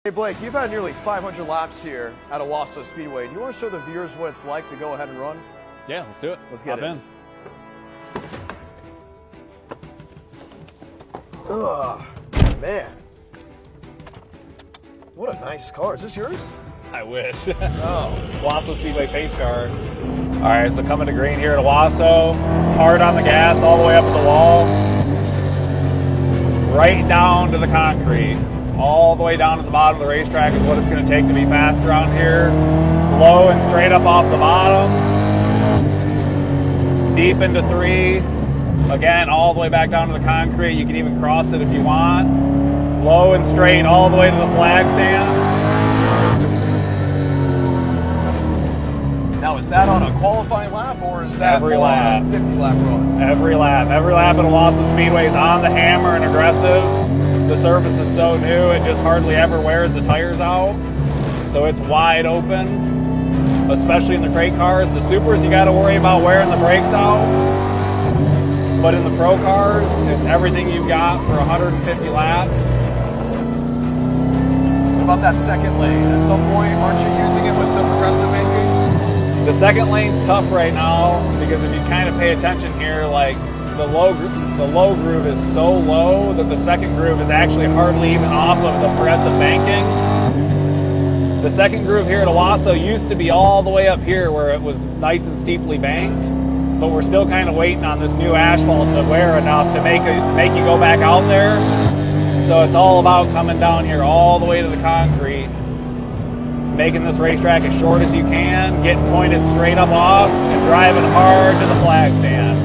Hey Blake, you've had nearly 500 laps here at Owosso Speedway. Do you want to show the viewers what it's like to go ahead and run? Yeah, let's do it. Let's get in. Ugh, man. What a nice car. Is this yours? I wish. Oh. Owosso Speedway pace car. All right, so coming to green here at Owosso. Hard on the gas all the way up at the wall. Right down to the concrete. All the way down to the bottom of the racetrack is what it's going to take to be fast around here. Low and straight up off the bottom. Deep into 3. Again, all the way back down to the concrete. You can even cross it if you want. Low and straight all the way to the flag stand. Now, is that on a qualifying lap or is that Every lap. on a 50 lap run? Every lap. Every lap at Owosso Speedway is on the hammer and aggressive. The surface is so new, it just hardly ever wears the tires out. So it's wide open, especially in the crate cars. The supers, you got to worry about wearing the brakes out. But in the pro cars, it's everything you've got for 150 laps. What about that second lane? At some point, aren't you using it with the progressive banking? The second lane's tough right now because if you kind of pay attention here, like the low groove is so low that the second groove is actually hardly even off of the progressive banking. The second groove here at Owosso used to be all the way up here where it was nice and steeply banked, but we're still kind of waiting on this new asphalt to wear enough to make you go back out there. So it's all about coming down here all the way to the concrete, making this racetrack as short as you can, getting pointed straight up off, and driving hard to the flag stand.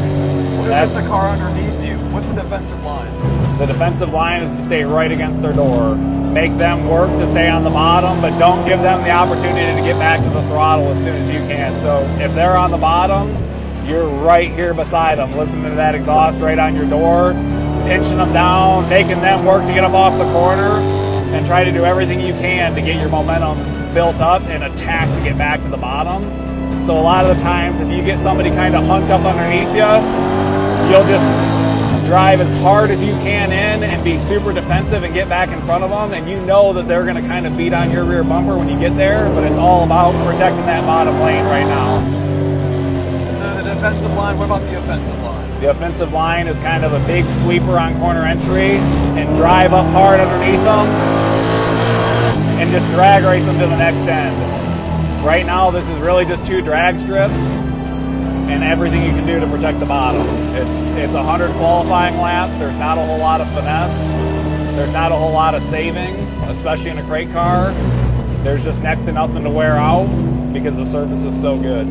That's the car underneath you. What's the defensive line? The defensive line is to stay right against their door. Make them work to stay on the bottom, but don't give them the opportunity to get back to the throttle as soon as you can. So if they're on the bottom, you're right here beside them, listening to that exhaust right on your door, pinching them down, making them work to get up off the corner, and try to do everything you can to get your momentum built up and attack to get back to the bottom. So a lot of the times, if you get somebody kind of hunked up underneath you, you'll just drive as hard as you can in and be super defensive and get back in front of them, and you know that they're going to kind of beat on your rear bumper when you get there, but it's all about protecting that bottom lane right now. So the defensive line, what about the offensive line? The offensive line is kind of a big sweeper on corner entry and drive up hard underneath them and just drag race them to the next end. Right now, this is really just 2 drag strips and everything you can do to protect the bottom. It's 100 qualifying laps. There's not a whole lot of finesse. There's not a whole lot of saving, especially in a crate car. There's just next to nothing to wear out because the surface is so good.